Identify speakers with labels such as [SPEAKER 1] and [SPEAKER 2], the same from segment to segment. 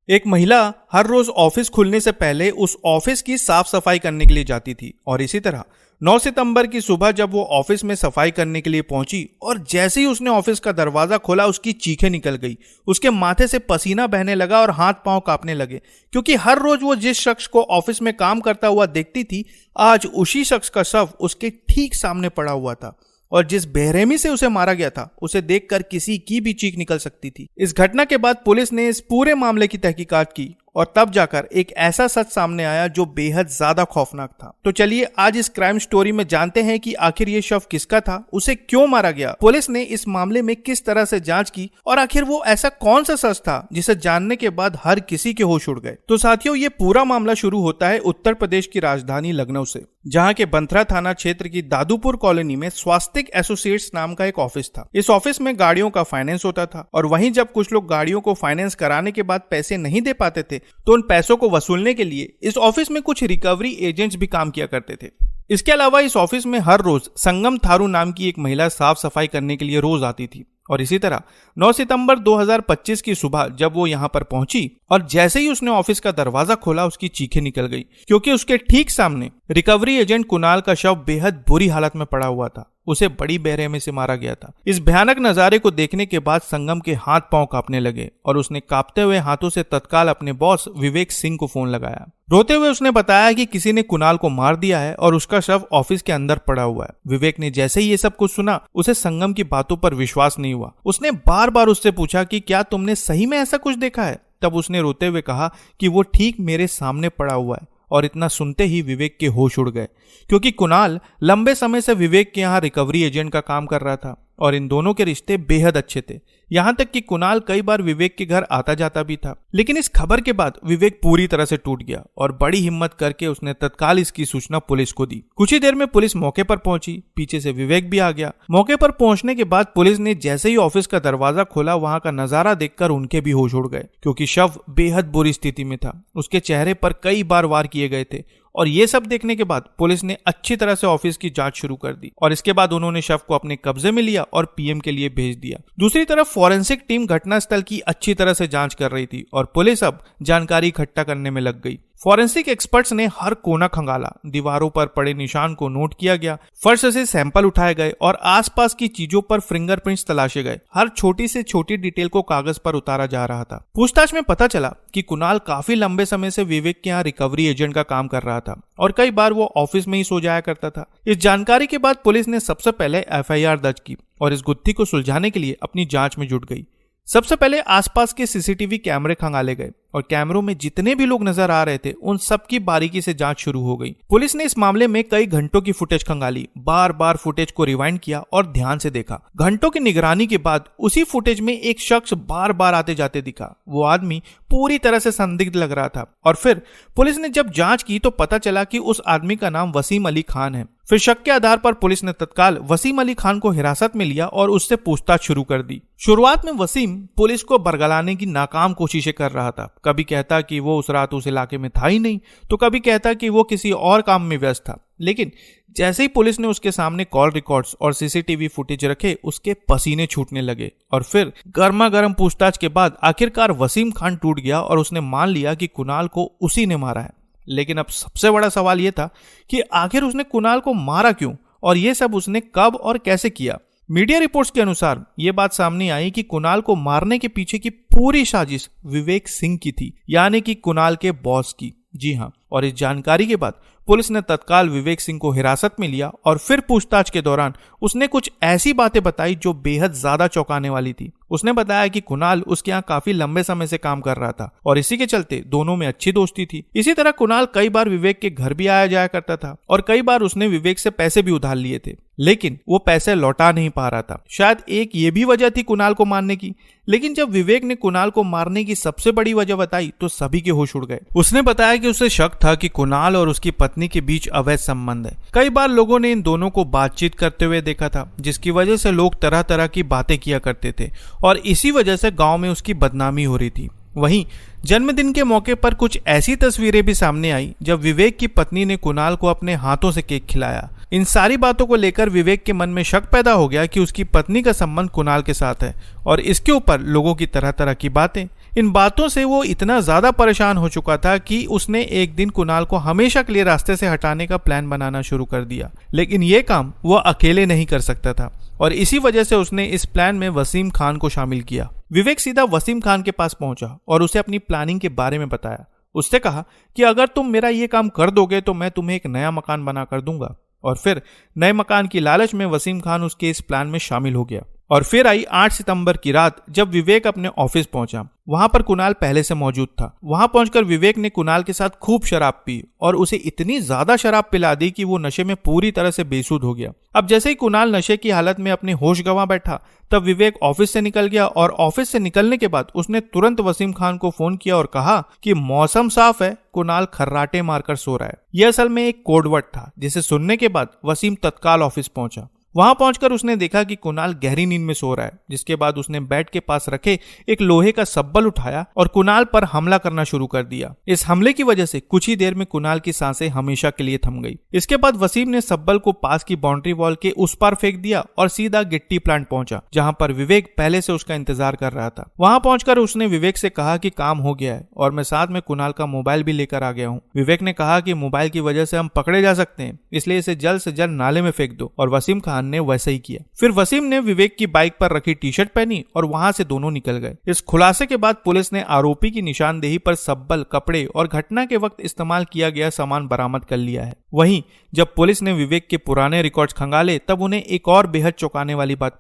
[SPEAKER 1] एक महिला हर रोज ऑफिस खुलने से पहले उस ऑफिस की साफ सफाई करने के लिए जाती थी और इसी तरह 9 सितंबर की सुबह जब वो ऑफिस में सफाई करने के लिए पहुंची और जैसे ही उसने ऑफिस का दरवाजा खोला उसकी चीखें निकल गई। उसके माथे से पसीना बहने लगा और हाथ पांव कांपने लगे, क्योंकि हर रोज वो जिस शख्स को ऑफिस में काम करता हुआ देखती थी आज उसी शख्स का शव उसके ठीक सामने पड़ा हुआ था और जिस बेरहमी से उसे मारा गया था उसे देखकर किसी की भी चीख निकल सकती थी। इस घटना के बाद पुलिस ने इस पूरे मामले की तहकीकात की और तब जाकर एक ऐसा सच सामने आया जो बेहद ज्यादा खौफनाक था। तो चलिए आज इस क्राइम स्टोरी में जानते हैं कि आखिर ये शव किसका था, उसे क्यों मारा गया, पुलिस ने इस मामले में किस तरह से जांच की और आखिर वो ऐसा कौन सा सच था जिसे जानने के बाद हर किसी के होश उड़ गए। तो साथियों, ये पूरा मामला शुरू होता है उत्तर प्रदेश की राजधानी लखनऊ से, जहाँ के बंथरा थाना क्षेत्र की दादूपुर कॉलोनी में स्वास्तिक एसोसिएट्स नाम का एक ऑफिस था। इस ऑफिस में गाड़ियों का फाइनेंस होता था और वहीं जब कुछ लोग गाड़ियों को फाइनेंस कराने के बाद पैसे नहीं दे पाते थे तो उन पैसों को वसूलने के लिए इस ऑफिस में कुछ रिकवरी एजेंट्स भी काम किया करते थे। इसके अलावा इस ऑफिस में हर रोज संगम थारू नाम की एक महिला साफ सफाई करने के लिए रोज आती थी और इसी तरह 9 सितंबर 2025 की सुबह जब वो यहाँ पर पहुंची और जैसे ही उसने ऑफिस का दरवाजा खोला उसकी चीखें निकल गई, क्योंकि उसके ठीक सामने रिकवरी एजेंट कुणाल का शव बेहद बुरी हालत में पड़ा हुआ था। उसे बड़ी बेरहमी से मारा गया था। इस भयानक नजारे को देखने के बाद संगम के हाथ पांव कांपने लगे और उसने कांपते हुए हाथों से तत्काल अपने बॉस विवेक सिंह को फोन लगाया। रोते हुए उसने बताया कि किसी ने कुणाल को मार दिया है और उसका शव ऑफिस के अंदर पड़ा हुआ है। विवेक ने जैसे ही ये सब कुछ सुना उसे संगम की बातों पर विश्वास नहीं हुआ। उसने बार बार उससे पूछा कि क्या तुमने सही में ऐसा कुछ देखा है। तब उसने रोते हुए कहा कि वो ठीक मेरे सामने पड़ा हुआ है और इतना सुनते ही विवेक के होश उड़ गए, क्योंकि कुणाल लंबे समय से विवेक के यहाँ रिकवरी एजेंट का काम कर रहा था और इन दोनों के रिश्ते बेहद अच्छे थे। यहाँ तक कि कुणाल कई बार विवेक के घर आता जाता भी था। लेकिन इस खबर के बाद विवेक पूरी तरह से टूट गया और बड़ी हिम्मत करके उसने तत्काल इसकी सूचना पुलिस को दी। कुछ ही देर में पुलिस मौके पर पहुंची, पीछे से विवेक भी आ गया। मौके पर पहुंचने के बाद पुलिस ने जैसे ही ऑफिस का दरवाजा खोला वहां का नजारा देखकर उनके भी होश उड़ गए, क्योंकि शव बेहद बुरी स्थिति में था। उसके चेहरे पर कई बार वार किए गए थे और ये सब देखने के बाद पुलिस ने अच्छी तरह से ऑफिस की जांच शुरू कर दी और इसके बाद उन्होंने शव को अपने कब्जे में लिया और पीएम के लिए भेज दिया। दूसरी तरफ फॉरेंसिक टीम घटनास्थल की अच्छी तरह से जांच कर रही थी और पुलिस अब जानकारी इकट्ठा करने में लग गई। फॉरेंसिक एक्सपर्ट्स ने हर कोना खंगाला, दीवारों पर पड़े निशान को नोट किया गया, फर्श से सैंपल उठाए गए और आसपास की चीजों पर फिंगरप्रिंट्स तलाशे गए। हर छोटी से छोटी डिटेल को कागज पर उतारा जा रहा था। पूछताछ में पता चला कि कुणाल काफी लंबे समय से विवेक के यहाँ रिकवरी एजेंट का काम कर रहा था और कई बार वो ऑफिस में ही सो जाया करता था। इस जानकारी के बाद पुलिस ने सबसे पहले एफआईआर दर्ज की और इस गुत्थी को सुलझाने के लिए अपनी जांच में जुट गई। सबसे पहले आसपास के सीसीटीवी कैमरे खंगाले गए और कैमरों में जितने भी लोग नजर आ रहे थे उन सब की बारीकी से जांच शुरू हो गई। पुलिस ने इस मामले में कई घंटों की फुटेज खंगाली, बार बार फुटेज को रिवाइंड किया और ध्यान से देखा। घंटों की निगरानी के बाद उसी फुटेज में एक शख्स बार बार आते जाते दिखा। वो आदमी पूरी तरह से संदिग्ध लग रहा था और फिर पुलिस ने जब जांच की तो पता चला कि उस आदमी का नाम वसीम अली खान है। फिर शक के आधार पर पुलिस ने तत्काल वसीम अली खान को हिरासत में लिया और उससे पूछताछ शुरू कर दी। शुरुआत में वसीम पुलिस को बरगलाने की नाकाम कोशिशें कर रहा था। कभी कहता कि वो उस रात उस इलाके में था ही नहीं, तो कभी कहता कि वो किसी और काम में व्यस्त था। लेकिन जैसे ही पुलिस ने उसके सामने कॉल रिकॉर्ड्स और सीसीटीवी फुटेज रखे उसके पसीने छूटने लगे और फिर गर्मा गर्म पूछताछ के बाद आखिरकार वसीम खान टूट गया और उसने मान लिया कि कुणाल को उसी ने मारा है। लेकिन अब सबसे बड़ा सवाल यह था कि आखिर उसने कुणाल को मारा क्यों और यह सब उसने कब और कैसे किया। मीडिया रिपोर्ट्स के अनुसार यह बात सामने आई कि कुणाल को मारने के पीछे की पूरी साजिश विवेक सिंह की थी, यानी कि कुणाल के बॉस की। जी हाँ, और इस जानकारी के बाद पुलिस ने तत्काल विवेक सिंह को हिरासत में लिया और फिर पूछताछ के दौरान उसने कुछ ऐसी बातें बताई जो बेहद ज्यादा चौंकाने वाली थी। उसने बताया कि कुणाल उसके यहाँ काफी लंबे समय से काम कर रहा था और इसी के चलते दोनों में अच्छी दोस्ती थी। इसी तरह कुणाल कई बार विवेक के घर भी आया जाया करता था और कई बार उसने विवेक से पैसे भी उधार लिए थे, लेकिन वो पैसे लौटा नहीं पा रहा था। शायद एक ये भी वजह थी कुणाल को मारने की। लेकिन जब विवेक ने कुणाल को मारने की सबसे बड़ी वजह बताई तो सभी के होश उड़ गए। उसने बताया कि उसे शक था कि कुणाल और उसकी पत्नी के बीच अवैध संबंध है। कई बार लोगों ने इन दोनों को बातचीत करते हुए देखा था, जिसकी वजह से लोग तरह तरह की बातें किया करते थे और इसी वजह से गांव में उसकी बदनामी हो रही थी। वहीं जन्मदिन के मौके पर कुछ ऐसी तस्वीरें भी सामने आई जब विवेक की पत्नी ने कुणाल को अपने हाथों से केक खिलाया। इन सारी बातों को लेकर विवेक के मन में शक पैदा हो गया कि उसकी पत्नी का संबंध कुणाल के साथ है और इसके ऊपर लोगों की तरह तरह की बातें। इन बातों से वो इतना ज्यादा परेशान हो चुका था कि उसने एक दिन कुणाल को हमेशा के लिए रास्ते से हटाने का प्लान बनाना शुरू कर दिया। लेकिन ये काम वो अकेले नहीं कर सकता था और इसी वजह से उसने इस प्लान में वसीम खान को शामिल किया। विवेक सीधा वसीम खान के पास पहुंचा और उसे अपनी प्लानिंग के बारे में बताया। उससे कहा कि अगर तुम मेरा ये काम कर दोगे तो मैं तुम्हें एक नया मकान बना कर दूंगा। और फिर नए मकान की लालच में वसीम खान उसके इस प्लान में शामिल हो गया। और फिर आई 8 सितंबर की रात, जब विवेक अपने ऑफिस पहुंचा। वहां पर कुणाल पहले से मौजूद था। वहां पहुंचकर विवेक ने कुणाल के साथ खूब शराब पी और उसे इतनी ज्यादा शराब पिला दी कि वो नशे में पूरी तरह से बेसुध हो गया। अब जैसे ही कुणाल नशे की हालत में अपने होश गंवा बैठा, तब विवेक ऑफिस से निकल गया और ऑफिस से निकलने के बाद उसने तुरंत वसीम खान को फोन किया और कहा कि मौसम साफ है, कुणाल खर्राटे मारकर सो रहा है। यह असल में एक कोडवर्ड था जिसे सुनने के बाद वसीम तत्काल ऑफिस पहुंचा। वहां पहुंचकर उसने देखा कि कुणाल गहरी नींद में सो रहा है, जिसके बाद उसने बेड के पास रखे एक लोहे का सब्बल उठाया और कुणाल पर हमला करना शुरू कर दिया। इस हमले की वजह से कुछ ही देर में कुणाल की सांसें हमेशा के लिए थम गई। इसके बाद वसीम ने सब्बल को पास की बाउंड्री वॉल के उस पार फेंक दिया और सीधा गिट्टी प्लांट पहुंचा, जहां पर विवेक पहले से उसका इंतजार कर रहा था। वहां पहुंचकर उसने विवेक से कहा कि काम हो गया है और मैं साथ में कुणाल का मोबाइल भी लेकर आ गया हूँ। विवेक ने कहा कि मोबाइल की वजह से हम पकड़े जा सकते हैं, इसलिए इसे जल्द से जल्द नाले में फेंक दो। और वसीम खान ने वैसा ही किया। फिर वसीम ने विवेक की बाइक पर रखी टी शर्ट पहनी और वहां से दोनों निकल गए। इस खुलासे के बाद पुलिस ने आरोपी की निशानदेही पर सब्बल, कपड़े और घटना के वक्त इस्तेमाल किया गया सामान बरामद कर लिया है। वहीं जब पुलिस ने विवेक के पुराने रिकॉर्ड्स खंगाले, तब उन्हें एक और बेहद चौंकाने वाली बात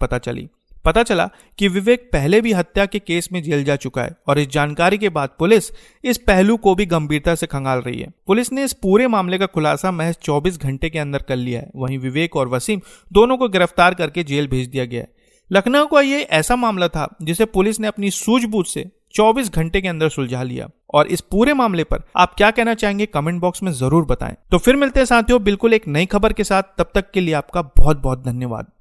[SPEAKER 1] पता चला कि विवेक पहले भी हत्या के केस में जेल जा चुका है और इस जानकारी के बाद पुलिस इस पहलू को भी गंभीरता से खंगाल रही है। पुलिस ने इस पूरे मामले का खुलासा महज 24 घंटे के अंदर कर लिया है। वहीं विवेक और वसीम दोनों को गिरफ्तार करके जेल भेज दिया गया है। लखनऊ का ये ऐसा मामला था जिसे पुलिस ने अपनी सूझबूझ से 24 घंटे के अंदर सुलझा लिया। और इस पूरे मामले पर आप क्या कहना चाहेंगे, कमेंट बॉक्स में जरूर बताएं। तो फिर मिलते हैं साथियों बिल्कुल एक नई खबर के साथ। तब तक के लिए आपका बहुत बहुत धन्यवाद।